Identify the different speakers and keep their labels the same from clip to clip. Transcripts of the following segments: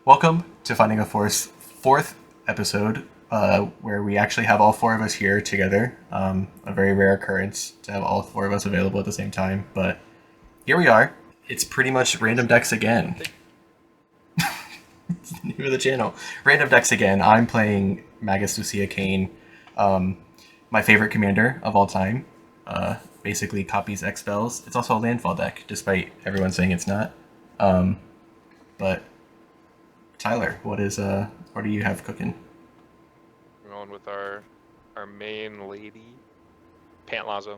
Speaker 1: Welcome to Finding a Force fourth episode, where we actually have all four of us here together. A very rare occurrence to have all four of us available at the same time, but here we are. It's pretty much random decks again. It's the name of the channel. Random decks again. I'm playing Magus, Lucea, Kane, my favorite commander of all time. Basically copies X spells. It's also a landfall deck, despite everyone saying it's not. But Tyler, what do you have cooking?
Speaker 2: We're going with our main lady, Pantlaza.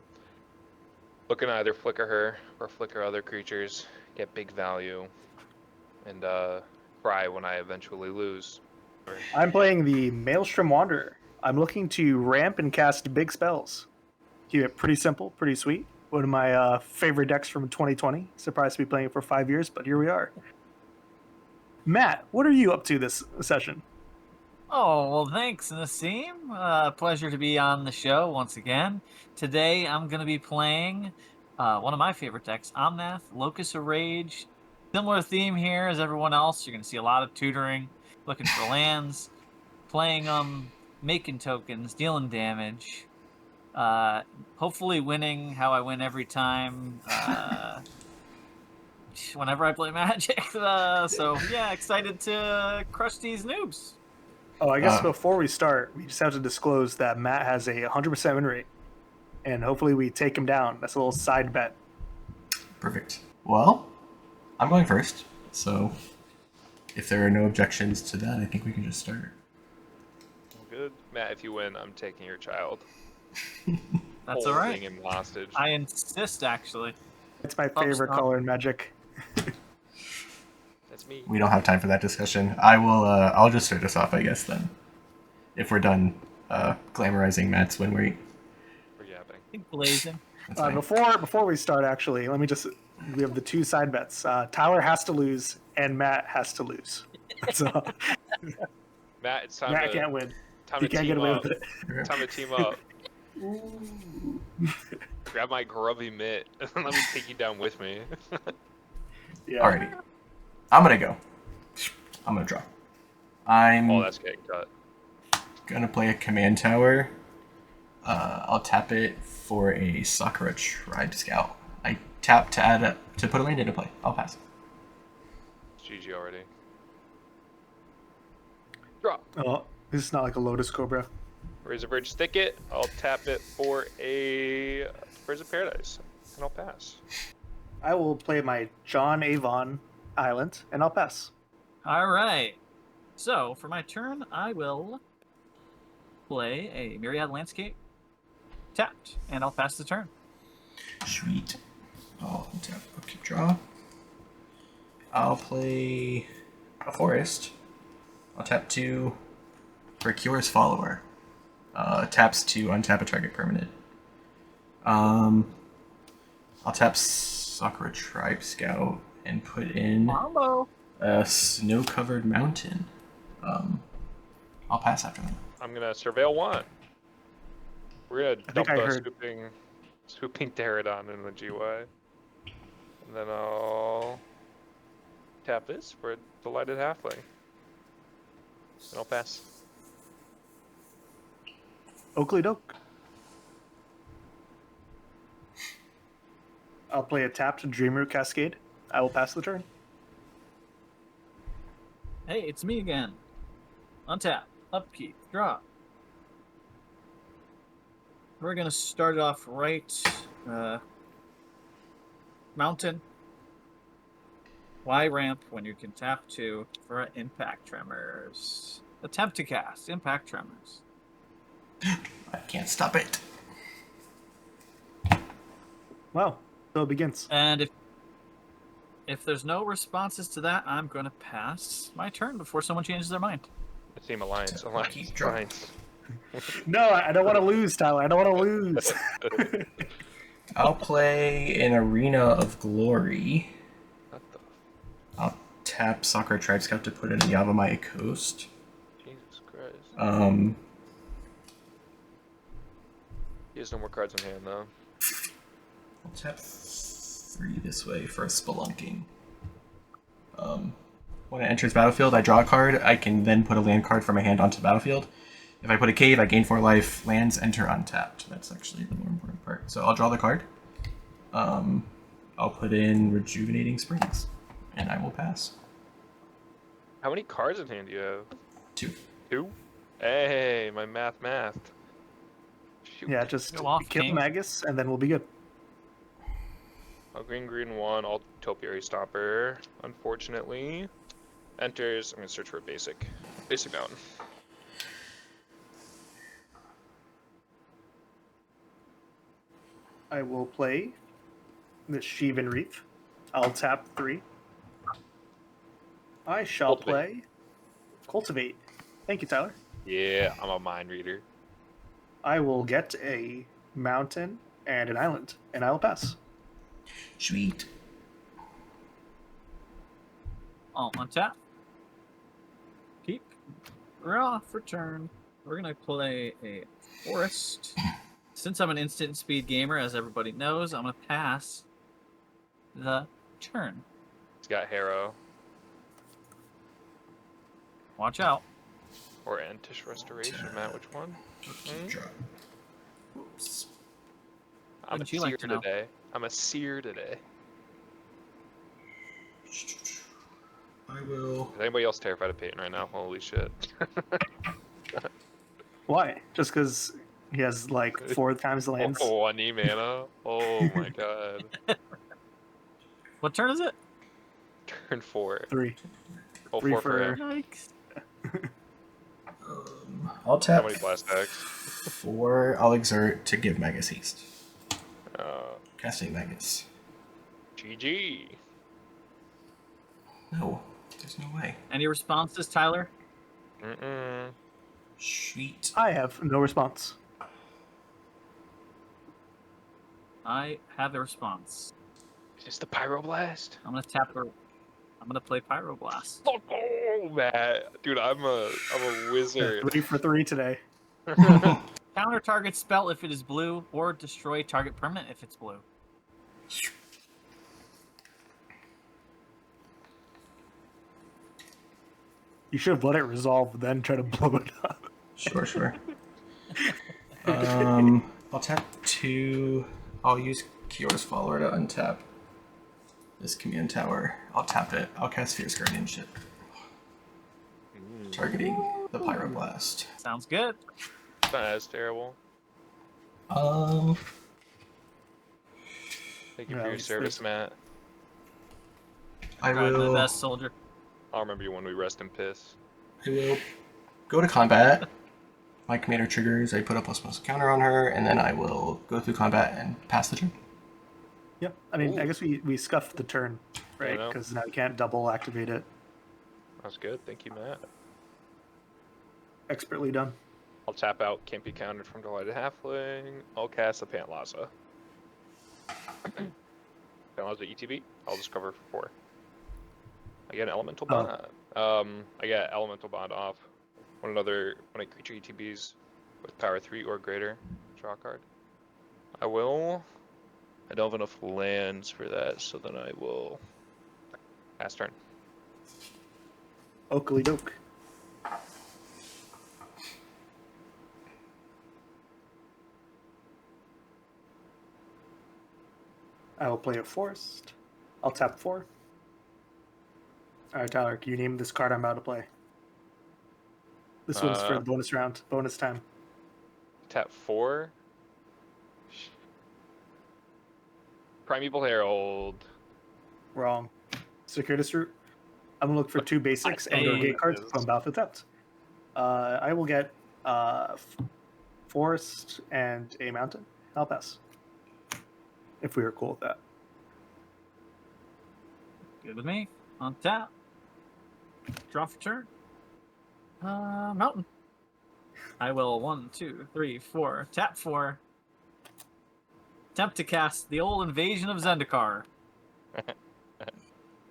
Speaker 2: Looking to either flicker her or flicker other creatures, get big value, and cry when I eventually lose.
Speaker 3: I'm playing the Maelstrom Wanderer. I'm looking to ramp and cast big spells. Keep it pretty simple, pretty sweet. One of my favorite decks from 2020. Surprised to be playing it for 5 years, but here we are. Matt, what are you up to this session?
Speaker 4: Oh, well, thanks, Nassim. Pleasure to be on the show once again. Today, I'm going to be playing one of my favorite decks, Omnath, Locus of Rage. Similar theme here as everyone else. You're going to see a lot of tutoring, looking for lands, playing them, making tokens, dealing damage. Hopefully winning how I win every time. Whenever I play Magic. So, yeah, excited to crush these noobs.
Speaker 3: Oh, I guess before we start, we just have to disclose that Matt has a 100% win rate. And hopefully we take him down. That's a little side bet.
Speaker 1: Perfect. Well, I'm going first, so if there are no objections to that, I think we can just start.
Speaker 2: Good. Matt, if you win, I'm taking your child.
Speaker 4: That's all right.
Speaker 2: Holding him hostage.
Speaker 4: I insist, actually.
Speaker 3: It's my favorite color in Magic.
Speaker 2: That's me.
Speaker 1: We don't have time for that discussion. I'll just start us off, I guess, then. If we're done glamorizing Matt's win rate.
Speaker 2: We're yapping.
Speaker 4: I think blazing.
Speaker 3: Before we start, actually, we have the two side bets. Tyler has to lose, and Matt has to lose. So
Speaker 2: Matt, it's time
Speaker 3: Matt
Speaker 2: to
Speaker 3: can't win.
Speaker 2: time
Speaker 3: He
Speaker 2: to
Speaker 3: can't
Speaker 2: team
Speaker 3: get away
Speaker 2: up.
Speaker 3: with it.
Speaker 2: Time to team up. Grab my grubby mitt and let me take you down with me.
Speaker 3: Yeah.
Speaker 1: Alrighty. I'm gonna go. I'm gonna draw. I'm
Speaker 2: Oh, that's getting cut.
Speaker 1: gonna play a command tower. I'll tap it for a Sakura Tribe Scout. I tap to put a land into play. I'll pass.
Speaker 2: GG already. Draw.
Speaker 3: Oh, this is not like a Lotus Cobra.
Speaker 2: Razor Bridge Thicket. I'll tap it for a Birds of Paradise, and I'll pass.
Speaker 3: I will play my John Avon Island, and I'll pass.
Speaker 4: All right. So, for my turn, I will play a Myriad Landscape tapped, and I'll pass the turn.
Speaker 1: Sweet. I'll tap. I'll keep draw. I'll play a forest. I'll tap to Procurer's Follower. Taps to untap a target permanent. I'll tap Sakura Tribe Scout and put in
Speaker 4: Combo.
Speaker 1: a snow-covered mountain. I'll pass after that.
Speaker 2: I'm gonna surveil one. We're gonna dump
Speaker 3: I
Speaker 2: a
Speaker 3: heard.
Speaker 2: swooping Pterodon in the GY. And then I'll tap this for a Delighted Halfling. And I'll pass.
Speaker 3: Oakley Doke. I'll play a tapped Dreamroot Cascade. I will pass the turn.
Speaker 4: Hey, it's me again. Untap, upkeep, draw. We're going to start it off right. Mountain. Y ramp when you can tap to for Impact Tremors. Attempt to cast Impact Tremors.
Speaker 1: I can't stop it.
Speaker 3: Well, so it begins.
Speaker 4: And if there's no responses to that, I'm going to pass my turn before someone changes their mind.
Speaker 2: The Team Alliance.
Speaker 1: Keep draw.
Speaker 2: Alliance.
Speaker 3: No, I don't want to lose, Tyler. I don't want to lose.
Speaker 1: I'll play an Arena of Glory.
Speaker 2: What the?
Speaker 1: I'll tap Sakura Tribe Scout to put in a Yavimaya Coast.
Speaker 2: Jesus Christ. He has no more cards in hand, though.
Speaker 1: I'll tap 3 this way for a Spelunking. when it enters battlefield, I draw a card. I can then put a land card from my hand onto the battlefield. If I put a cave, I gain 4 life. Lands enter untapped. That's actually the more important part. So I'll draw the card. I'll put in Rejuvenating Springs, and I will pass.
Speaker 2: How many cards in hand do you have?
Speaker 1: 2.
Speaker 2: 2? Hey, my math. Shoot.
Speaker 3: Yeah, just
Speaker 4: Go off,
Speaker 3: kill
Speaker 4: King.
Speaker 3: Magus, and then we'll be good.
Speaker 2: Oh, green 1, all Topiary Stopper, unfortunately. Enters, I'm gonna search for a basic mountain.
Speaker 3: I will play the Sheevan Reef. I'll tap 3. I shall
Speaker 2: Cultivate.
Speaker 3: play Cultivate. Thank you, Tyler.
Speaker 2: Yeah, I'm a mind reader.
Speaker 3: I will get a mountain and an island, and I will pass.
Speaker 1: Sweet.
Speaker 4: I'll untap. Keep. We're off. Return. We're gonna play a forest. Since I'm an instant speed gamer, as everybody knows, I'm gonna pass the turn.
Speaker 2: He's got Harrow
Speaker 4: Watch out.
Speaker 2: or Entish Restoration. Matt, which one?
Speaker 1: Draw. Oops.
Speaker 2: I'm a
Speaker 4: Wouldn't you
Speaker 2: seer
Speaker 4: like to know?
Speaker 2: today. I'm a seer today.
Speaker 1: I will.
Speaker 2: Is anybody else terrified of Peyton right now? Holy shit.
Speaker 3: Why? Just because he has like 4 times the lands?
Speaker 2: Oh, 1 mana? Oh my god.
Speaker 4: What turn is it?
Speaker 2: Turn 4.
Speaker 3: 3.
Speaker 2: Oh,
Speaker 3: 3
Speaker 2: 4 for
Speaker 3: for-
Speaker 2: him.
Speaker 4: Yikes.
Speaker 1: I'll
Speaker 2: How
Speaker 1: tap
Speaker 2: many blast decks?
Speaker 1: 4. I'll exert to give Magus haste. Casting Magus.
Speaker 2: GG.
Speaker 1: No, there's no way.
Speaker 4: Any responses, Tyler?
Speaker 2: Mm-mm.
Speaker 1: Sweet.
Speaker 3: I have no response.
Speaker 4: I have a response.
Speaker 2: Just the Pyroblast.
Speaker 4: I'm gonna tap her. I'm gonna play Pyroblast.
Speaker 2: Oh, Matt. Dude, I'm a wizard.
Speaker 3: 3 for 3 today.
Speaker 4: Counter target spell if it is blue, or destroy target permanent if it's blue.
Speaker 3: You should have let it resolve, then try to blow it up.
Speaker 1: Sure. I'll tap 2. I'll use Kior's Follower to untap this command tower. I'll tap it. I'll cast Fierce Guardianship, targeting the Pyroblast.
Speaker 4: Sounds good.
Speaker 2: It's not as terrible. Thank you
Speaker 3: Yeah,
Speaker 2: for your
Speaker 3: it's
Speaker 2: service, Matt.
Speaker 1: I
Speaker 4: I'm the
Speaker 1: will.
Speaker 4: best soldier.
Speaker 2: I'll remember you when we rest in piss.
Speaker 1: I will go to combat. My commander triggers. I put a ++ counter on her, and then I will go through combat and pass the turn.
Speaker 3: Yep. I mean, I
Speaker 2: Ooh.
Speaker 3: guess we scuffed the turn, right?
Speaker 2: know.
Speaker 3: Because now you can't double activate it.
Speaker 2: That's good. Thank you, Matt.
Speaker 3: Expertly done.
Speaker 2: I'll tap out, can't be countered from Delighted Halfling. I'll cast a Pantlaza. Pantlaza ETB. I'll discover for 4. I get an Elemental
Speaker 3: Oh.
Speaker 2: Bond. I get Elemental Bond off. When a creature ETBs with power 3 or greater, draw a card. I don't have enough lands for that, so then I will pass turn.
Speaker 3: Oakley doke. I will play a forest. I'll tap 4. Alright, Tyler, can you name this card I'm about to play? This one's for the bonus round. Bonus time.
Speaker 2: Tap 4. Primeval Herald.
Speaker 3: Wrong. Circuitous Route. I'm gonna look for 2 basics and or gate cards from battlefield tapped. I will get forest and a mountain. I'll pass. If we were cool with that.
Speaker 4: Good with me. On tap. Draw for turn. Mountain. I will 1, 2, 3, 4. Tap 4. Attempt to cast the old Invasion of Zendikar.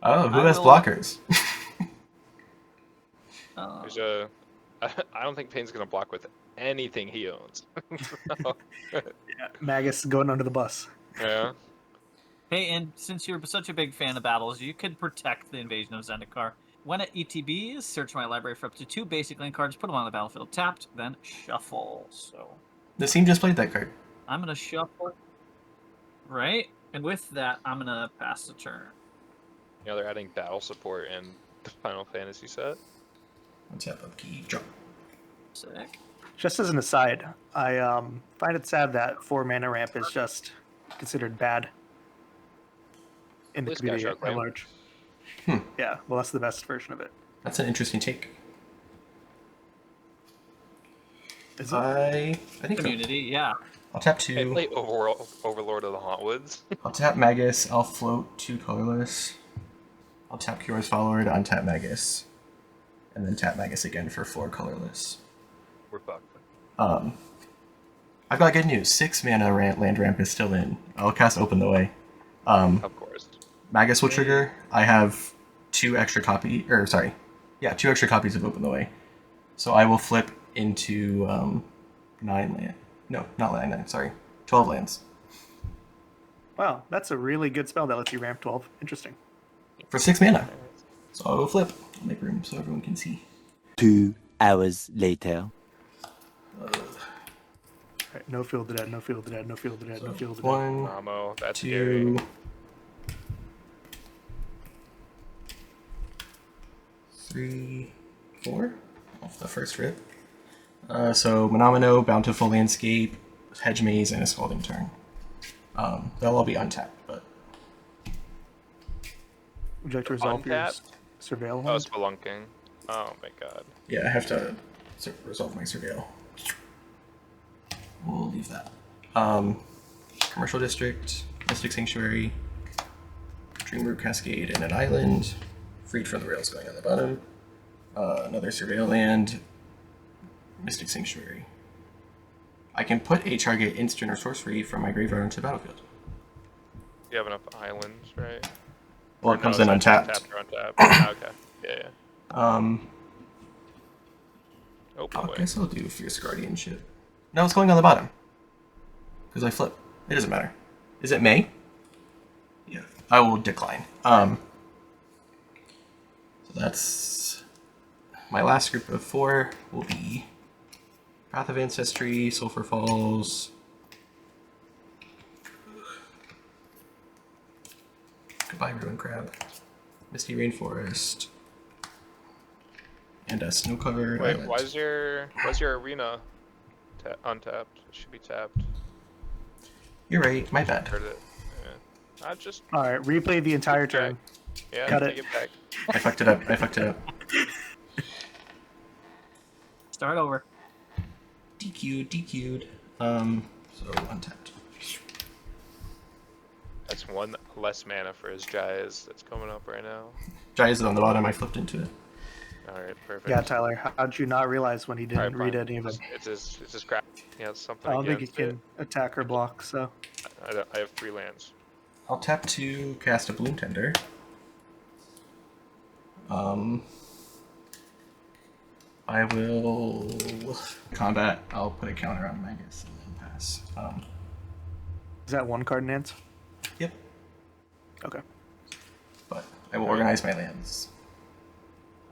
Speaker 1: Oh, who
Speaker 4: I
Speaker 1: has
Speaker 4: will-
Speaker 1: blockers?
Speaker 2: There's a. I don't think Payne's gonna block with anything he owns.
Speaker 3: Yeah, Magus going under the bus.
Speaker 2: Yeah.
Speaker 4: Hey, and since you're such a big fan of battles, you could protect the Invasion of Zendikar When it ETBs, search my library for up to 2 basic land cards, put them on the battlefield tapped, then shuffle. So
Speaker 1: Nassim just played that card.
Speaker 4: I'm going to shuffle. Right? And with that, I'm going to pass the turn.
Speaker 2: You know, they're adding battle support in the Final Fantasy set.
Speaker 1: Untap, upkeep, drop.
Speaker 4: Sick.
Speaker 3: Just as an aside, I find it sad that 4 mana ramp is just considered bad in the
Speaker 2: This
Speaker 3: community
Speaker 2: guy's
Speaker 3: at
Speaker 2: outplaying.
Speaker 3: large.
Speaker 1: Hmm.
Speaker 3: Yeah, well, that's the best version of it.
Speaker 1: That's an interesting take.
Speaker 3: Is it?
Speaker 1: I think so.
Speaker 4: Community, yeah.
Speaker 1: I'll tap
Speaker 2: Hey,
Speaker 1: 2.
Speaker 2: play Overlord of the Hauntwoods.
Speaker 1: I'll tap Magus. I'll float 2 colorless. I'll tap Curious Follower to untap Magus. And then tap Magus again for 4 colorless.
Speaker 2: We're fucked.
Speaker 1: I've got good news. 6 mana land ramp is still in. I'll cast Open the Way.
Speaker 2: Of course.
Speaker 1: Magus will trigger. I have 2 extra copies of Open the Way. So I will flip into 9 land. No, not 9, sorry. 12 lands.
Speaker 3: Wow, that's a really good spell that lets you ramp 12. Interesting.
Speaker 1: For 6 mana. So I'll flip. I'll make room so everyone can see.
Speaker 5: 2 hours later.
Speaker 3: Right, no Field of the Dead, no Field of the Dead, no Field of the Dead, no Field of the Dead.
Speaker 1: 1,
Speaker 2: Mamo, that's
Speaker 1: 2,
Speaker 2: scary.
Speaker 1: 3, 4. Off the first rip. So Monomino, Bountiful Landscape, Hedge Maze, and a Scalding Turn. They'll all be untapped, but
Speaker 3: Would you like to resolve your
Speaker 2: Untap?
Speaker 3: Surveil
Speaker 2: Oh,
Speaker 3: hand?
Speaker 2: Spelunking. Oh my god.
Speaker 1: yeah, I have to resolve my Surveil. We'll leave that. Commercial District, Mystic Sanctuary, Dreamroot Cascade, and an island. Freed from the rails going on the bottom. Another Surveil land. Mystic Sanctuary. I can put a target instant or sorcery from my graveyard into the battlefield.
Speaker 2: You have enough islands, right?
Speaker 1: Well,
Speaker 2: Or
Speaker 1: it comes
Speaker 2: no,
Speaker 1: in
Speaker 2: it's not
Speaker 1: untapped.
Speaker 2: Tapped or untapped. Ah, okay. Yeah, yeah. Open
Speaker 1: I
Speaker 2: way.
Speaker 1: guess I'll do Fierce Guardianship. No, it's going on the bottom. Because I flip. It doesn't matter. Is it May? Yeah. I will decline. So that's... My last group of 4 will be Path of Ancestry, Sulphur Falls, Goodbye Ruin Crab, Misty Rainforest, and a snow-covered
Speaker 2: Wait,
Speaker 1: island.
Speaker 2: why's your arena untapped? It should be tapped.
Speaker 1: You're right, my bad.
Speaker 2: Heard it. Yeah. I just
Speaker 3: Alright, replay the entire turn.
Speaker 2: yeah.
Speaker 3: Cut
Speaker 2: take
Speaker 3: it.
Speaker 2: it back.
Speaker 1: I fucked it up.
Speaker 4: Start over.
Speaker 1: DQ'd. So untapped.
Speaker 2: That's 1 less mana for his Jayas that's coming up right now.
Speaker 1: Jai is on the bottom, I flipped into it.
Speaker 2: Alright, perfect.
Speaker 3: Yeah, Tyler, how'd you not realize when he didn't
Speaker 2: Alright,
Speaker 3: read
Speaker 2: fine.
Speaker 3: any of them?
Speaker 2: It's his crap. He has something
Speaker 3: I don't think he
Speaker 2: against
Speaker 3: can attack or block, so.
Speaker 2: it. I have 3 lands.
Speaker 1: I'll tap to cast a Bloom Tender. I will combat. I'll put a counter on Magus and then pass.
Speaker 3: Is that 1 card in hands?
Speaker 1: Yep.
Speaker 3: Okay.
Speaker 1: But I will organize my lands.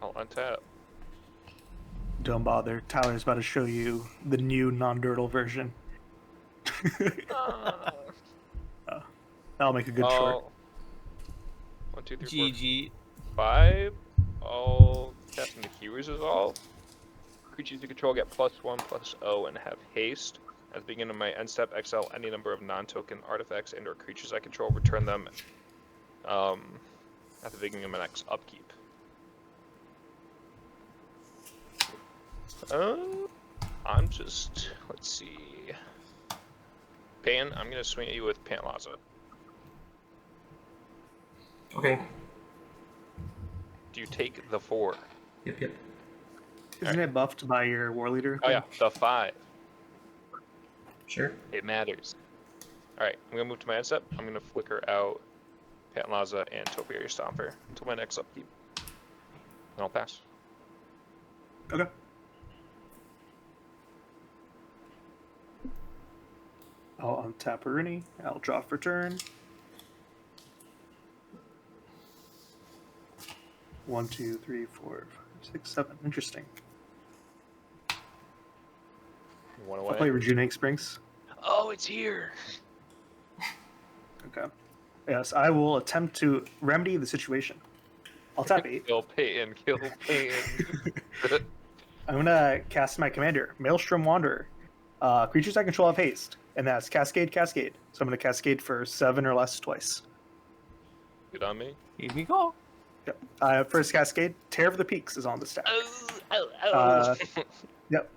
Speaker 2: I'll untap.
Speaker 3: Don't bother. Tyler's about to show you the new non-dirtle version. That'll make a good short.
Speaker 2: 1, 2, 3, 4,
Speaker 4: GG.
Speaker 2: 5. All casting the Hero's Resolve. Creatures you control get +1/+0 and have haste. At the beginning of my end step, exile any number of non-token artifacts and/or creatures I control. Return them at the beginning of my next upkeep. I'm just let's see. Pan, I'm gonna swing at you with Pantlaza.
Speaker 1: Okay.
Speaker 2: Do you take the 4?
Speaker 1: Yep.
Speaker 3: Isn't it buffed by your war leader?
Speaker 2: Oh yeah, the 5.
Speaker 1: Sure.
Speaker 2: It matters. Alright, I'm gonna move to my end step. I'm gonna flicker out Pantlaza and Topiary Stomper until my next upkeep. And I'll pass.
Speaker 3: Okay. I'll untap Aruni. I'll draw for turn. 1, 2, 3, 4, 5, 6, 7. Interesting.
Speaker 2: One
Speaker 3: I'll
Speaker 2: away.
Speaker 3: play Rejuvenating Springs.
Speaker 2: Oh, it's here.
Speaker 3: Okay. Yes, I will attempt to remedy the situation. I'll tap 8.
Speaker 2: Kill Peyton. Kill Peyton.
Speaker 3: I'm gonna cast my commander, Maelstrom Wanderer. Creatures I control have haste, and that's Cascade, Cascade. So I'm gonna Cascade for 7 or less twice.
Speaker 2: Good on me.
Speaker 4: Here we go.
Speaker 3: Yep. First Cascade, Tear of the Peaks is on the stack.
Speaker 2: Oh.
Speaker 3: Yep.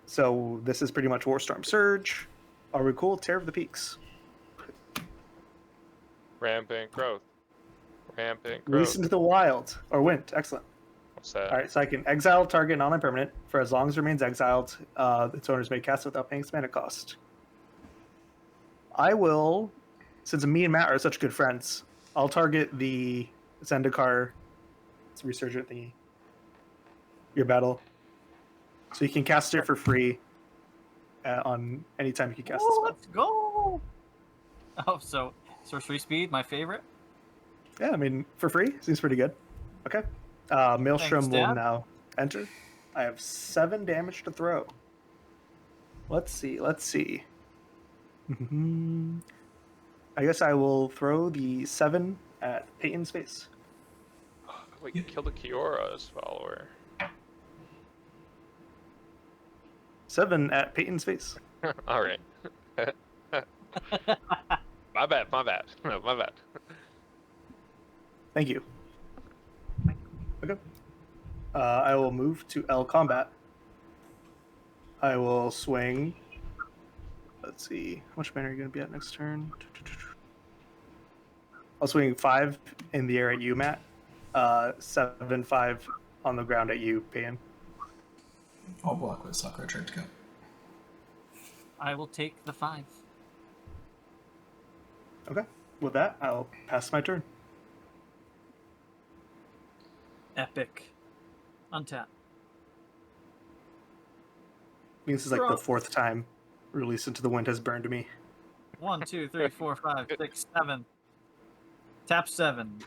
Speaker 3: So this is pretty much Warstorm Surge. Are we cool? Tear of the Peaks.
Speaker 2: Rampant growth. Rampant
Speaker 3: Release
Speaker 2: growth.
Speaker 3: into the wild. Or Wind. Excellent.
Speaker 2: What's that?
Speaker 3: Alright, so I can exile target non-permanent for as long as it remains exiled. Its owners may cast it without paying its mana cost. I will, since me and Matt are such good friends, I'll target the Zendikar. It's a resurgent thingy. Your battle. So you can cast it for free on any time you can cast the
Speaker 4: Oh,
Speaker 3: spell.
Speaker 4: let's go. Oh, so sorcery speed, my favorite.
Speaker 3: Yeah, I mean, for free. Seems pretty good. Okay. Maelstrom
Speaker 4: Thanks,
Speaker 3: will
Speaker 4: Dad.
Speaker 3: now enter. I have 7 damage to throw. Let's see. I guess I will throw the 7 at Peyton's face.
Speaker 2: Wait, you killed a Kiora's follower.
Speaker 3: 7 at Peyton's face.
Speaker 2: All right. My bad. My bad.
Speaker 3: Thank you. Okay. I will move to L combat. I will swing. Let's see. How much mana are you going to be at next turn? I'll swing 5 in the air at you, Matt. 7, 5 on the ground at you, Peyton.
Speaker 1: I'll block with Sakura turn to go.
Speaker 4: I will take the 5.
Speaker 3: Okay. With that, I'll pass my turn.
Speaker 4: Epic. Untap.
Speaker 3: I mean, this is like the 4th time Release into the Wind has burned me.
Speaker 4: 1, 2, 3, 4, 5, 6, 7. Tap 7.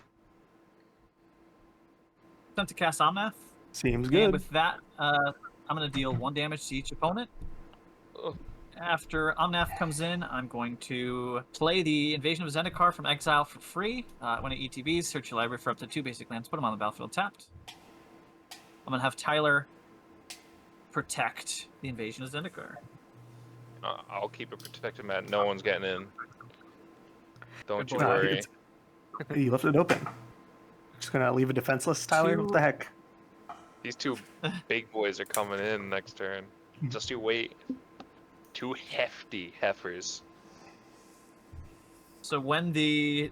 Speaker 4: Attempt to cast Omnath.
Speaker 3: Seems
Speaker 4: And
Speaker 3: good.
Speaker 4: with that, I'm going to deal 1 damage to each opponent.
Speaker 2: Oh.
Speaker 4: After Omnath comes in, I'm going to play the Invasion of Zendikar from exile for free. When it ETBs, search your library for up to 2 basic lands, put them on the battlefield tapped. I'm going to have Tyler protect the Invasion of Zendikar.
Speaker 2: I'll keep it protected, Matt. No one's getting in. Don't you
Speaker 4: Good boy.
Speaker 2: worry.
Speaker 3: You left it open. Just gonna leave it defenseless, Tyler?
Speaker 4: 2.
Speaker 3: What the heck?
Speaker 2: These 2 big boys are coming in next turn. Just you wait. 2 hefty heifers.
Speaker 4: So when the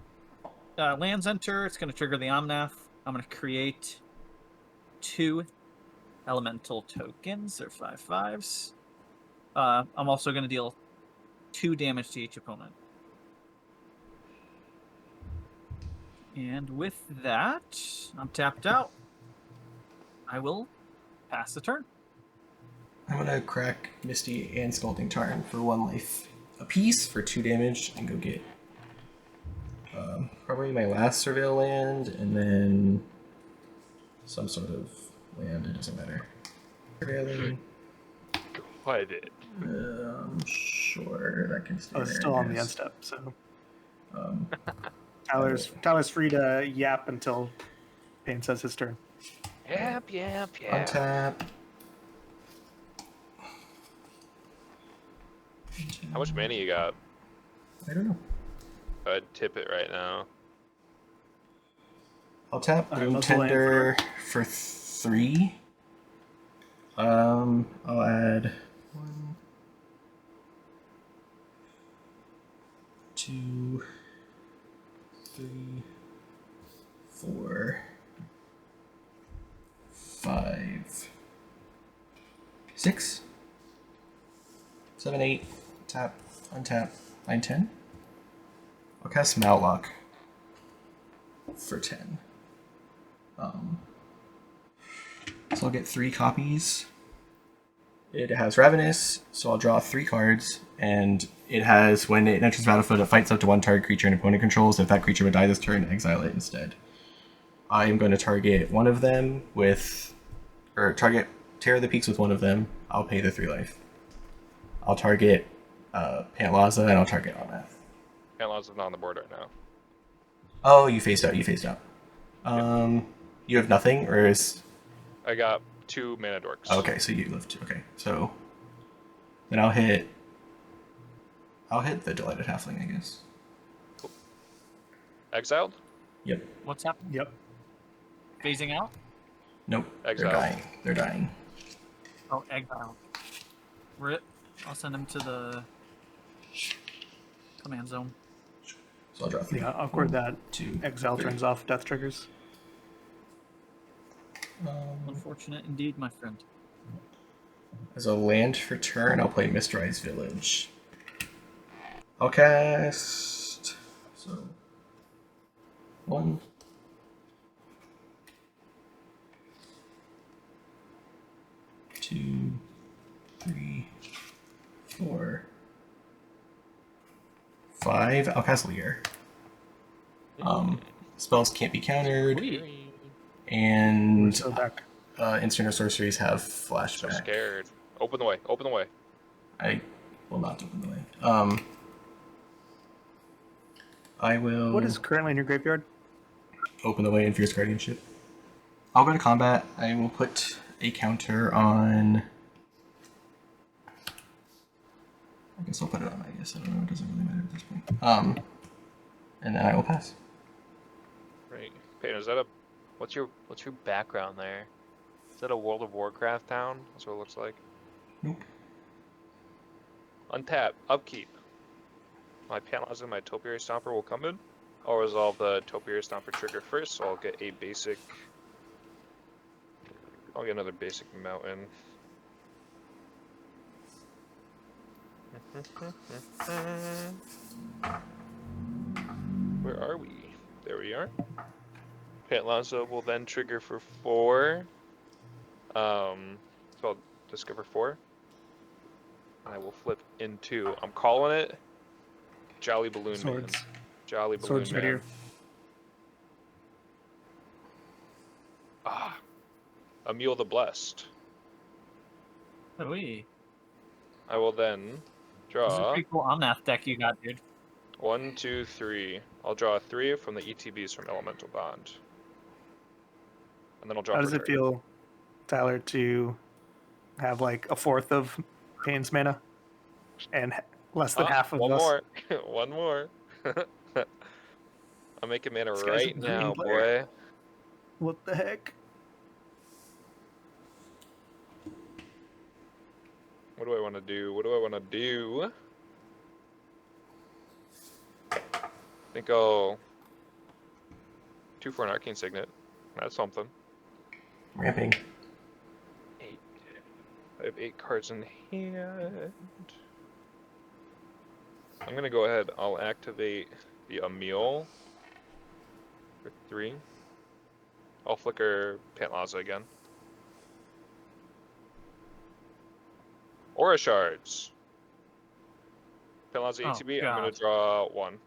Speaker 4: lands enter, it's going to trigger the Omnath. I'm going to create 2 elemental tokens. They're 5/5s. I'm also going to deal 2 damage to each opponent. And with that, I'm tapped out. I will pass the turn.
Speaker 1: I'm gonna crack Misty and Scalding Tarn for 1 life apiece for 2 damage and go get probably my last Surveil land and then some sort of land, it doesn't matter. Surveiling.
Speaker 2: Go ahead.
Speaker 1: Sure, that can stay
Speaker 3: Oh, it's
Speaker 1: there,
Speaker 3: still
Speaker 1: I
Speaker 3: on the end
Speaker 1: guess.
Speaker 3: step, so
Speaker 1: Um,
Speaker 3: Tyler's free to yap until Payne says his turn.
Speaker 2: Yap.
Speaker 1: untap.
Speaker 2: How much mana you got?
Speaker 1: I don't know.
Speaker 2: I'd tip it right now.
Speaker 1: I'll tap
Speaker 3: Alright,
Speaker 1: Boom
Speaker 3: what's the land
Speaker 1: Tender for 3. I'll add 1, 2, 3, 4, 5, 6, 7, 8. Tap, untap, 9, 10. I'll cast Mallock for 10. So I'll get 3 copies. It has Ravenous, so I'll draw 3 cards, and it has, when it enters the battlefield, it fights up to 1 target creature an opponent controls. If that creature would die this turn, exile it instead. I am going to target one of them or target Tear of the Peaks with one of them. I'll pay the 3 life. I'll target Pantlaza, and I'll target Omnath.
Speaker 2: Pantlaza's not on the board right now.
Speaker 1: Oh, you phased out. You have nothing, or is...
Speaker 2: I got 2 mana dorks.
Speaker 1: Okay, so you live 2. Okay, so then I'll hit the Delighted Halfling, I guess.
Speaker 2: Exiled?
Speaker 1: Yep.
Speaker 4: What's happening?
Speaker 3: Yep.
Speaker 4: Phasing out?
Speaker 1: Nope.
Speaker 2: Exile.
Speaker 1: They're dying.
Speaker 4: Oh, exile. Rip. I'll send him to the command zone.
Speaker 1: So I'll draw 3.
Speaker 3: Yeah, awkward that
Speaker 1: 2,
Speaker 3: exile
Speaker 1: 3.
Speaker 3: turns off death triggers.
Speaker 4: Unfortunate indeed, my friend.
Speaker 1: As a land for turn, I'll play Mistrise Village. I'll cast... So... 1... 2, 3, 4, 5. I'll cast Leer. Spells can't be countered, and
Speaker 3: So back.
Speaker 1: instant or sorceries have
Speaker 2: So
Speaker 1: flashback.
Speaker 2: scared. Open the way. Open the way.
Speaker 1: I will not open the way. I will
Speaker 3: What is currently in your graveyard?
Speaker 1: open the way in Fierce Guardianship. I'll go to combat. I will put a counter on... I guess I'll put it on Magus. I don't know. It doesn't really matter at this point. And then I will pass.
Speaker 2: Right. Peyton, is that a... What's your background there? Is that a World of Warcraft town? That's what it looks like.
Speaker 1: Nope.
Speaker 2: Untap. Upkeep. My Pantlaza and my Topiary Stomper will come in. I'll resolve the Topiary Stomper trigger first, so I'll get a basic... I'll get another basic mountain. Where are we? There we are. Pantlaza will then trigger for 4. So I'll discover 4. I will flip into... I'm calling it Jolly Balloon
Speaker 3: Swords.
Speaker 2: Man. Jolly Balloon
Speaker 3: Swords
Speaker 2: Man.
Speaker 3: right here.
Speaker 2: Ah, Emil the Blessed.
Speaker 4: Oui.
Speaker 2: I will then
Speaker 4: This is a
Speaker 2: draw
Speaker 4: pretty cool Omnath deck you got, dude.
Speaker 2: 1, 2, 3. I'll draw 3 from the ETBs from Elemental Bond. And then I'll draw
Speaker 3: How
Speaker 2: for
Speaker 3: does it
Speaker 2: turn.
Speaker 3: feel, Tyler, to have like a fourth of Kane's mana and less than half of
Speaker 2: one
Speaker 3: us?
Speaker 2: more. One more. I'm making mana
Speaker 3: This guy's a
Speaker 2: right
Speaker 3: dream
Speaker 2: now,
Speaker 3: player.
Speaker 2: boy.
Speaker 3: What the heck?
Speaker 2: What do I want to do? What do I want to do? I think I'll 2 for an Arcane Signet. That's something.
Speaker 1: Ramping.
Speaker 2: 8. I have 8 cards in hand. I'm gonna go ahead. I'll activate the Emil for 3. I'll flicker Pantlaza again. Aura Shards. Pantlaza
Speaker 4: Oh,
Speaker 2: ETB, I'm gonna
Speaker 4: God.
Speaker 2: draw 1.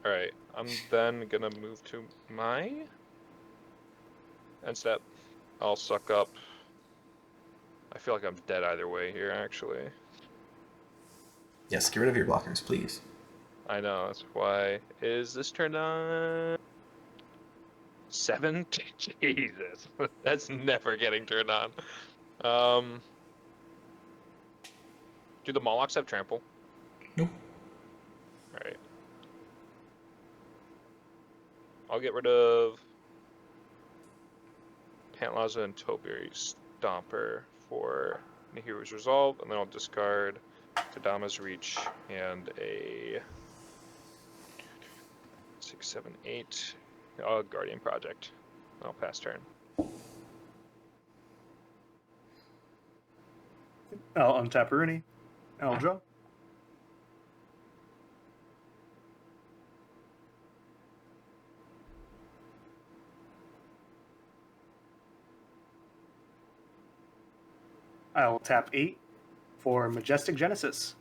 Speaker 2: Alright, I'm then gonna move to my end step. I'll suck up. I feel like I'm dead either way here, actually.
Speaker 1: Yes, get rid of your blockers, please.
Speaker 2: I know, that's why. Is this turned on? 7? Jesus. That's never getting turned on. Do the Molochs have trample?
Speaker 1: Nope.
Speaker 2: Alright. I'll get rid of Pantlaza and Topiary Stomper for Nahiru's Resolve, and then I'll discard Kadama's Reach and a 6, 7, 8 Guardian Project. I'll pass turn.
Speaker 3: I'll untap Rooney. I'll draw. I will tap 8 for Majestic Genesis.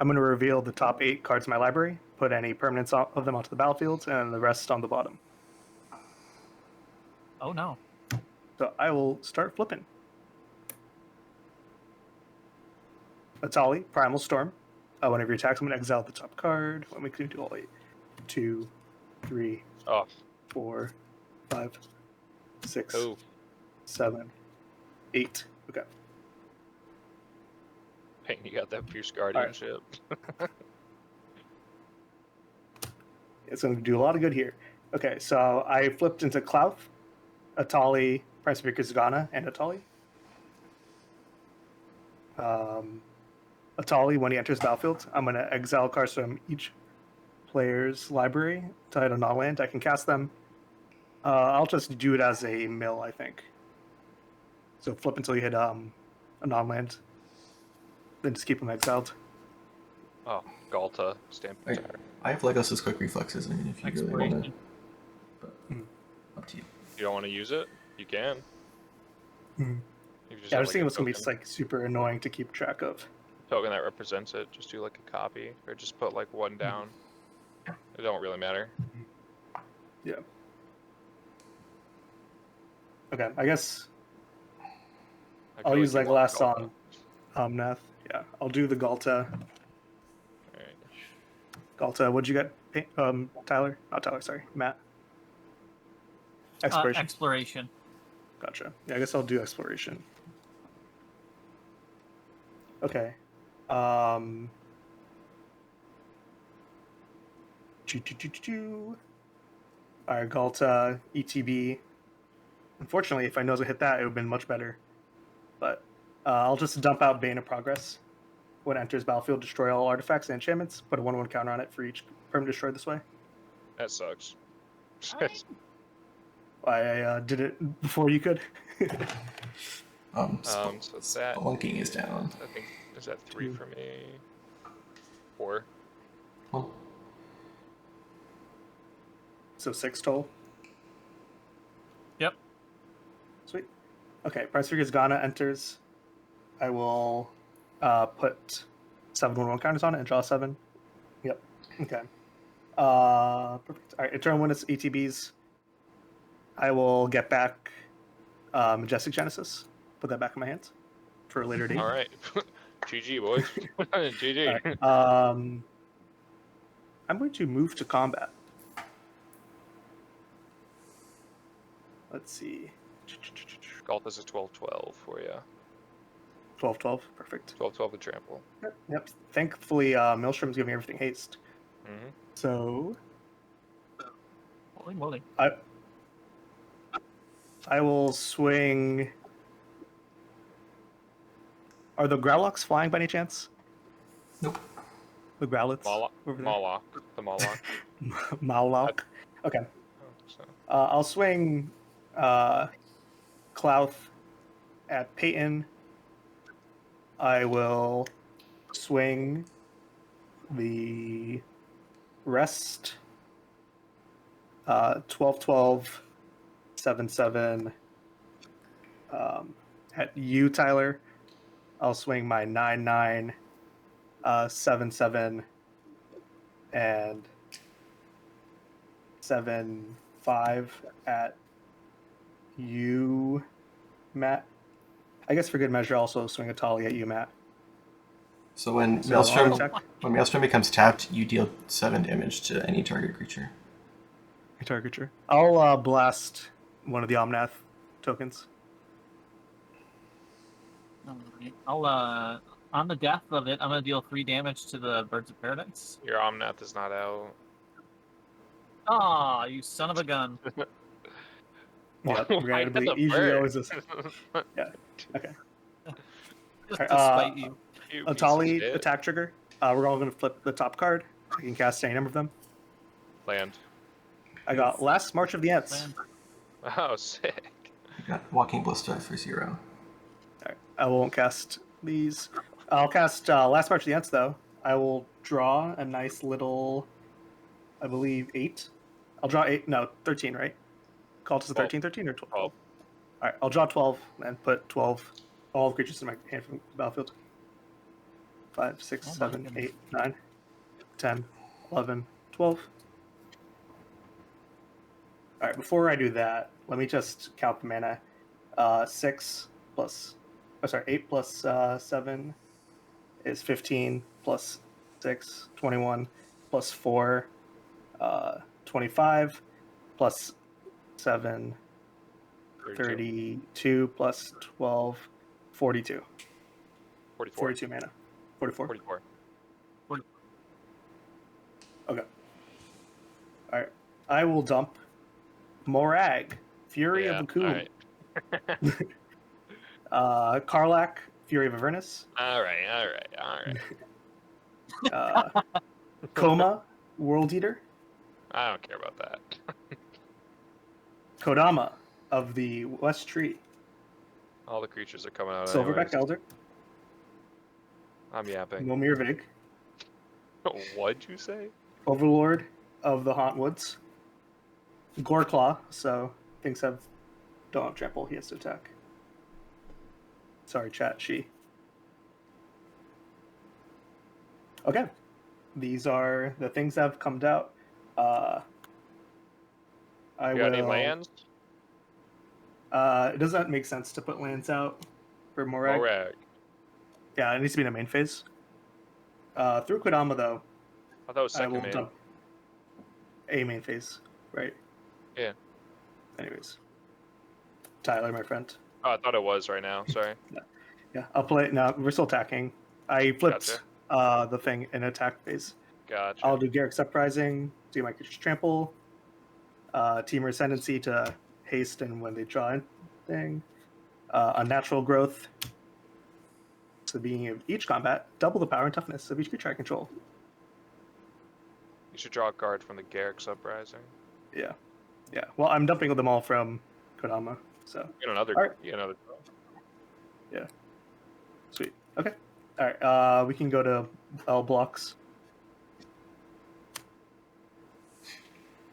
Speaker 3: I'm going to reveal the top 8 cards in my library, put any permanents of them onto the battlefield, and the rest on the bottom.
Speaker 4: Oh no.
Speaker 3: So I will start flipping. Atali, Primal Storm. Whenever you attack, I'm going to exile the top card. Let me do all 8. 2, 3,
Speaker 2: Oh,
Speaker 3: 4, 5, 6,
Speaker 2: oh.
Speaker 3: 7, 8. Okay.
Speaker 2: Hey, you got that Fierce Guardianship.
Speaker 3: It's going to do a lot of good here. Okay, so I flipped into Clouth, Atali, Prime Speaker Zagana, and Atali. Atali, when he enters the battlefield, I'm going to exile cards from each player's library tied to non-land. I can cast them. I'll just do it as a mill, I think. So flip until you hit a non-land. Then just keep them exiled.
Speaker 2: Oh, Galta, Stamp.
Speaker 1: I have Legos' quick reflexes. I mean, if you really want to, but up to you.
Speaker 2: You don't want to use it? You can.
Speaker 3: Mm-hmm.
Speaker 2: You just
Speaker 3: Yeah, I
Speaker 2: have,
Speaker 3: was thinking it was going to
Speaker 2: token-
Speaker 3: be like super annoying to keep track of.
Speaker 2: token that represents it. Just do like a copy, or just put like one down. It don't really matter.
Speaker 3: Yeah. Okay, I guess
Speaker 2: I
Speaker 3: I'll
Speaker 2: feel
Speaker 3: use
Speaker 2: you want
Speaker 3: Legolas
Speaker 2: Galta.
Speaker 3: on Omnath. Yeah, I'll do the Galta.
Speaker 2: Alright.
Speaker 3: Galta, what'd you get? Tyler? Not Tyler, sorry. Matt. Exploration.
Speaker 4: Exploration.
Speaker 3: Gotcha. Yeah, I guess I'll do exploration. Okay. Alright, Galta, ETB. Unfortunately, if I know to hit that, it would have been much better. But I'll just dump out Bane of Progress. When it enters battlefield, destroy all artifacts and enchantments. Put a 1/1 counter on it for each permanent destroyed this way.
Speaker 2: That sucks.
Speaker 3: I did it before you could.
Speaker 2: So it's that.
Speaker 1: Spelunking is down.
Speaker 2: I think is that 3
Speaker 3: 2.
Speaker 2: for me? 4.
Speaker 1: Well,
Speaker 3: So 6 total.
Speaker 4: Yep.
Speaker 3: Sweet. Okay, Price Figures Ghana enters. I will put 7 1/1 counters on it and draw 7. Yep. Okay. Perfect. All right, turn when it's ETBs. I will get back Majestic Genesis. Put that back in my hands for a later date.
Speaker 2: All right. GG, boys. GG.
Speaker 3: All right, I'm going to move to combat. Let's see.
Speaker 2: Galta's a 12-12 for you.
Speaker 3: 12-12. Perfect.
Speaker 2: 12-12 to trample.
Speaker 3: Yep. Thankfully, Maelstrom's giving everything haste.
Speaker 2: Mm-hmm.
Speaker 3: So
Speaker 4: Holy moly.
Speaker 3: I will swing. Are the Growlocks flying by any chance?
Speaker 1: nope.
Speaker 3: The Growlets?
Speaker 2: Mawlock.
Speaker 3: over there?
Speaker 2: Mawlock. The Mawlock.
Speaker 3: Mawlock. Okay.
Speaker 2: Oh, so.
Speaker 3: I'll swing Clouth at Peyton. I will swing the rest 12-12, 7-7 at you, Tyler. I'll swing my 9-9, 7-7, and 7-5 at you, Matt. I guess for good measure, I'll also swing a Tali at you, Matt.
Speaker 1: So when
Speaker 3: So auto
Speaker 1: Maelstrom
Speaker 3: attack.
Speaker 1: when Maelstrom becomes tapped, you deal 7 damage to any target creature.
Speaker 3: Targeter. I'll blast one of the Omnath tokens.
Speaker 4: Alright. I'll on the death of it, I'm gonna deal 3 damage to the Birds of Paradise.
Speaker 2: Your Omnath is not out.
Speaker 4: Ah, you son of a gun.
Speaker 3: Yeah,
Speaker 2: Why
Speaker 3: regrettably,
Speaker 2: the
Speaker 3: usually
Speaker 2: bird?
Speaker 3: always this. Yeah. Okay.
Speaker 4: Just
Speaker 3: Alright,
Speaker 4: to spite you.
Speaker 2: You piece of
Speaker 3: Atali
Speaker 2: shit.
Speaker 3: attack trigger. We're all going to flip the top card. You can cast any number of them.
Speaker 2: Land.
Speaker 3: I got Last March of the Ants.
Speaker 4: Land.
Speaker 2: Oh, sick.
Speaker 1: You got Walking Ballista for 0.
Speaker 3: Alright, I won't cast these. I'll cast Last March of the Ants, though. I will draw a nice little, I believe, 8. I'll draw 8. No, 13, right? Call to 13, 13 or 12?
Speaker 2: 12.
Speaker 3: Alright, I'll draw 12 and put 12 all creatures in my hand from the battlefield. 5, 6,
Speaker 4: Oh my
Speaker 3: 7,
Speaker 4: goodness.
Speaker 3: 8, 9, 10, 11, 12. All right, before I do that, let me just count the mana. 6 plus, 8 plus 7 is 15, plus 6, 21, plus 4, 25, plus 7,
Speaker 2: 32.
Speaker 3: 32, plus 12, 42.
Speaker 2: 44.
Speaker 3: 42 mana. 44.
Speaker 2: 44.
Speaker 3: Okay. All right. I will dump Morag, Fury
Speaker 2: Yeah,
Speaker 3: of Aku,
Speaker 2: alright.
Speaker 3: Karlak, Fury of Avernus,
Speaker 2: Alright.
Speaker 3: Koma, World Eater,
Speaker 2: I don't care about that.
Speaker 3: Kodama of the West Tree,
Speaker 2: All the creatures are coming out
Speaker 3: Silverback
Speaker 2: anyways.
Speaker 3: Elder,
Speaker 2: I'm yapping.
Speaker 3: Momir Vig,
Speaker 2: What'd you say?
Speaker 3: Overlord of the Hauntwoods, Goreclaw, so things don't have trample, he has to attack. Sorry, chat, she. Okay. These are the things that have come out. I
Speaker 2: You got any
Speaker 3: will.
Speaker 2: lands?
Speaker 3: It doesn't make sense to put lands out for Morag.
Speaker 2: Morag.
Speaker 3: Yeah, it needs to be in a main phase. Through Kodama, though,
Speaker 2: I thought it was
Speaker 3: I will
Speaker 2: second main.
Speaker 3: dump a main phase, right?
Speaker 2: Yeah.
Speaker 3: Anyways. Tyler, my friend.
Speaker 2: Oh, I thought it was right now. Sorry.
Speaker 3: Yeah, I'll play. No, we're still attacking. I flipped the thing in attack phase.
Speaker 2: Gotcha.
Speaker 3: I'll do Garrick's Uprising, do my creature's trample, Team Ascendancy to haste and when they draw anything, Unnatural Growth. So the beginning of each combat, double the power and toughness of each creature I control.
Speaker 2: You should draw a card from the Garrick's Uprising.
Speaker 3: Yeah. Yeah. Well, I'm dumping them all from Kodama, so.
Speaker 2: Get another.
Speaker 3: All right.
Speaker 2: Get another.
Speaker 3: Yeah. Sweet. Okay. All right. We can go to L blocks.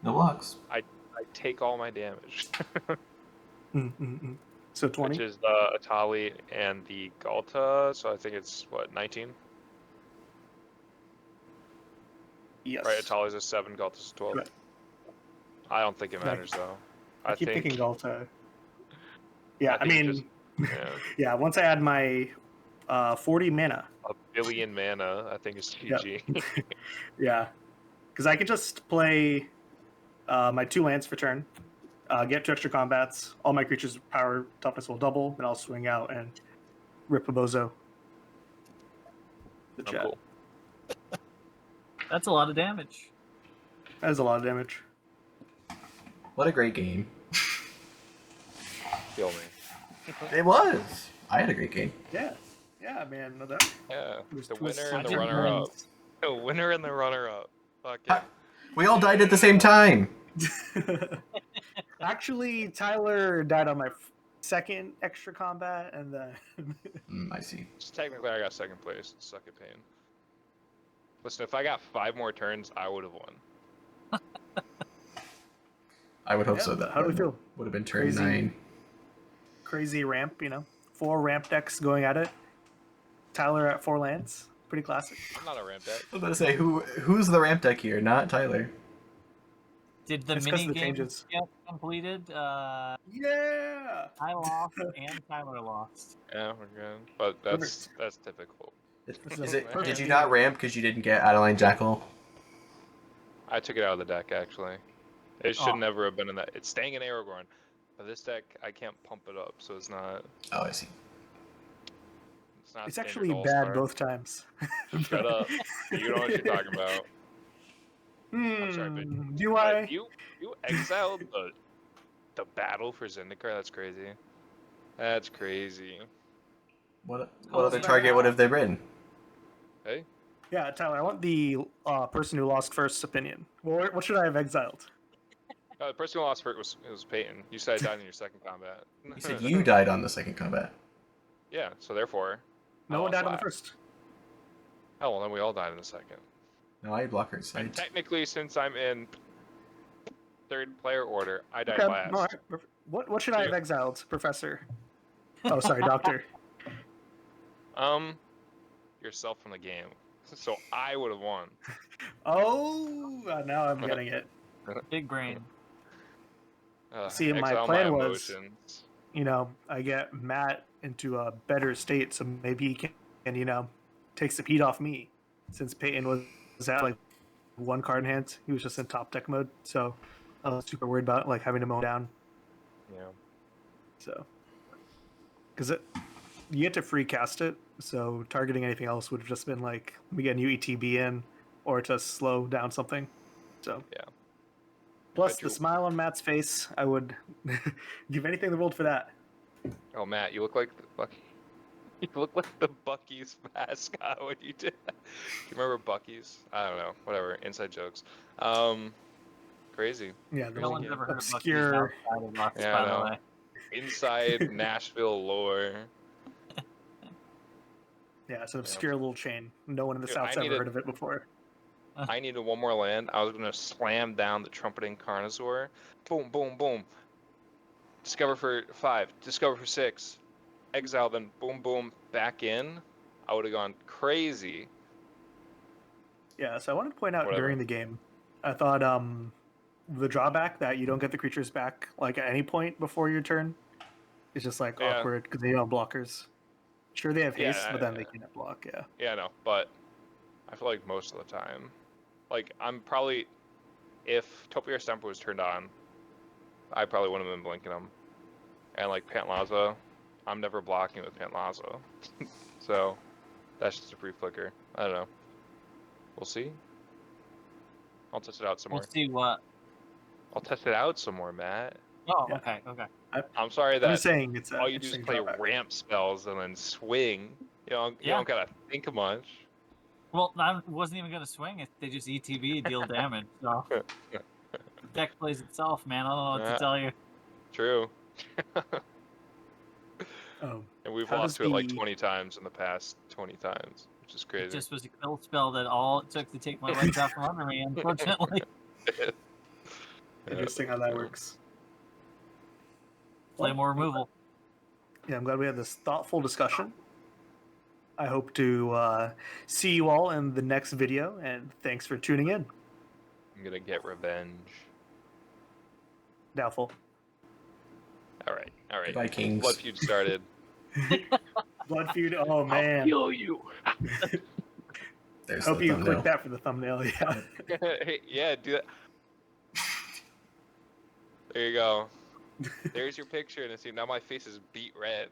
Speaker 1: No blocks.
Speaker 2: I take all my damage,
Speaker 3: So 20.
Speaker 2: which is the Atali and the Galta. So I think it's what 19.
Speaker 3: Yes.
Speaker 2: Right. Atali's a 7. Galta's a 12.
Speaker 3: Right.
Speaker 2: I don't think it matters though.
Speaker 3: I keep
Speaker 2: think
Speaker 3: picking Galta. Yeah, I
Speaker 2: think you
Speaker 3: mean,
Speaker 2: just- yeah,
Speaker 3: yeah. Once I add my 40 mana,
Speaker 2: a billion mana. I think is GG.
Speaker 3: yeah, because I can just play my 2 lands for turn, get 2 extra combats. All my creatures' power toughness will double, then I'll swing out and rip a bozo. The
Speaker 2: Oh,
Speaker 3: chat.
Speaker 2: cool.
Speaker 4: That's a lot of damage.
Speaker 3: That is a lot of damage.
Speaker 1: What a great game.
Speaker 2: Kill me.
Speaker 1: It was. I had a great game.
Speaker 3: Yeah, yeah, man. No doubt.
Speaker 2: Yeah.
Speaker 3: There's
Speaker 2: The
Speaker 3: twists.
Speaker 2: winner and the
Speaker 4: 100
Speaker 2: runner-up.
Speaker 4: points.
Speaker 2: The winner and the runner-up. Fuck
Speaker 1: Ha-
Speaker 2: it.
Speaker 1: We all died at the same time.
Speaker 3: Actually, Tyler died on my second extra combat, and then
Speaker 1: I see.
Speaker 2: Just technically, I got second place. Suck at pain. Listen, if I got 5 more turns, I would have won.
Speaker 1: I would hope
Speaker 3: Yeah,
Speaker 1: so. That
Speaker 3: how do we feel?
Speaker 1: would have been turn
Speaker 3: Crazy.
Speaker 1: 9.
Speaker 3: Crazy ramp, 4 ramp decks going at it. Tyler at 4 lands, pretty classic.
Speaker 2: I'm not a ramp deck.
Speaker 1: I was about to say, who's the ramp deck here? Not Tyler.
Speaker 4: Did the
Speaker 3: It's 'cause
Speaker 4: mini
Speaker 3: of the
Speaker 4: game
Speaker 3: changes.
Speaker 4: get completed?
Speaker 3: Yeah.
Speaker 4: I lost and Tyler lost.
Speaker 2: Yeah, we're good. But that's typical.
Speaker 1: Is it?
Speaker 2: Perfect.
Speaker 1: Did you not ramp because you didn't get Adeline Jackal?
Speaker 2: I took it out of the deck, actually. It should
Speaker 4: Oh.
Speaker 2: never have been in that. It's staying in Aragorn. But this deck, I can't pump it up, so it's not...
Speaker 1: Oh, I see.
Speaker 2: It's not
Speaker 3: It's
Speaker 2: standard
Speaker 3: actually
Speaker 2: All-Star.
Speaker 3: bad both times.
Speaker 2: Shut up. You know what you're talking about. I'm sorry, but...
Speaker 3: Do
Speaker 2: but
Speaker 3: I?
Speaker 2: You exiled the battle for Zendikar? That's crazy. That's crazy.
Speaker 1: What
Speaker 3: Oh,
Speaker 1: other
Speaker 3: it's
Speaker 1: target
Speaker 3: not-
Speaker 1: would have they been?
Speaker 2: Hey?
Speaker 3: Yeah, Tyler, I want the person who lost first's opinion. Well, what should I have exiled?
Speaker 2: The person who lost first was Peyton. You said I died in your second combat.
Speaker 1: You said you died on the second combat.
Speaker 2: Yeah, so therefore... I
Speaker 3: No one
Speaker 2: lost
Speaker 3: died on the
Speaker 2: last.
Speaker 3: first.
Speaker 2: Oh, well, then we all died in the second.
Speaker 1: No, I had blockers.
Speaker 2: And technically, since I'm in third player order, I died
Speaker 3: Okay,
Speaker 2: last.
Speaker 3: all right, perfect. What should I have exiled, Professor? Oh, sorry, Doctor.
Speaker 2: yourself from the game. So I would have won.
Speaker 3: Oh, now I'm getting it.
Speaker 4: Big brain.
Speaker 3: See, my
Speaker 2: Exile
Speaker 3: plan
Speaker 2: my
Speaker 3: was-
Speaker 2: emotions.
Speaker 3: I get Matt into a better state, so maybe he can, take some heat off me. Since Peyton was at like one card in hand, he was just in top deck mode, so I was super worried about like having to mow down.
Speaker 2: Yeah.
Speaker 3: So, because you get to free cast it, so targeting anything else would have just been like let me get a new ETB in, or to slow down something. So
Speaker 2: Yeah.
Speaker 3: Plus
Speaker 2: Bet
Speaker 3: the
Speaker 2: you-
Speaker 3: smile on Matt's face, I would give anything in the world for that.
Speaker 2: Oh, Matt, you look like the Bucky. You look like the Bucky's mascot when you did that. Do you remember Bucky's? I don't know. Whatever. Inside jokes. Crazy.
Speaker 3: Yeah, the
Speaker 4: No
Speaker 3: little
Speaker 4: one's ever heard of Bucky's
Speaker 3: obscure.
Speaker 4: outside of us,
Speaker 2: Yeah, I
Speaker 4: by the
Speaker 2: know.
Speaker 4: way.
Speaker 2: Inside Nashville lore.
Speaker 3: Yeah, it's an obscure little chain. No one in the
Speaker 2: Dude,
Speaker 3: South's
Speaker 2: I
Speaker 3: ever
Speaker 2: needed-
Speaker 3: heard of it before.
Speaker 2: I needed one more land. I was gonna slam down the trumpeting Carnosaur. Boom, boom, boom. Discover for 5. Discover for 6. Exile, then boom, boom, back in. I would have gone crazy.
Speaker 3: Yeah, so I wanted to point out
Speaker 2: Whatever.
Speaker 3: during the game, I thought the drawback that you don't get the creatures back like at any point before your turn is just like
Speaker 2: Yeah.
Speaker 3: awkward because they don't have blockers. Sure, they have
Speaker 2: Yeah,
Speaker 3: haste, but then they can't block. Yeah.
Speaker 2: Yeah, no, but I feel like most of the time, like I'm probably, if Topiary Stumper was turned on, I probably wouldn't have been blinking them. And like Pantlaza, I'm never blocking with Pantlaza. So that's just a free flicker. I don't know. We'll see. I'll test it out some
Speaker 4: We'll
Speaker 2: more.
Speaker 4: see what.
Speaker 2: I'll test it out some more, Matt.
Speaker 4: Oh,
Speaker 3: Yeah.
Speaker 4: okay.
Speaker 2: I'm sorry
Speaker 3: I'm
Speaker 2: that
Speaker 3: just saying it's
Speaker 2: all you do is play ramp spells and then swing. You
Speaker 4: Yeah.
Speaker 2: don't gotta think much.
Speaker 4: Well, I wasn't even going to swing it. They just ETB, deal damage. So the deck plays itself, man. I don't know what
Speaker 2: Yeah.
Speaker 4: to tell you.
Speaker 2: True.
Speaker 3: Oh,
Speaker 2: And we've
Speaker 3: How
Speaker 2: lost
Speaker 3: does
Speaker 2: to it like
Speaker 3: the-
Speaker 2: 20 times in the past 20 times, which is
Speaker 4: It
Speaker 2: crazy.
Speaker 4: just was a kill spell that all it took to take my legs out from under me, unfortunately.
Speaker 3: interesting how that works.
Speaker 4: Play more removal.
Speaker 3: Yeah, I'm glad we had this thoughtful discussion. I hope to see you all in the next video, and thanks for tuning in.
Speaker 2: I'm gonna get revenge.
Speaker 3: Doubtful.
Speaker 2: All right.
Speaker 1: Goodbye, Kings.
Speaker 2: Blood feud started.
Speaker 3: Blood feud. Oh man.
Speaker 2: Kill you.
Speaker 1: There's
Speaker 3: Hope
Speaker 1: the
Speaker 3: you
Speaker 1: thumbnail.
Speaker 3: click that for the thumbnail. Yeah.
Speaker 2: Hey, yeah, do that. There you go. There's your picture, and now my face is beat red.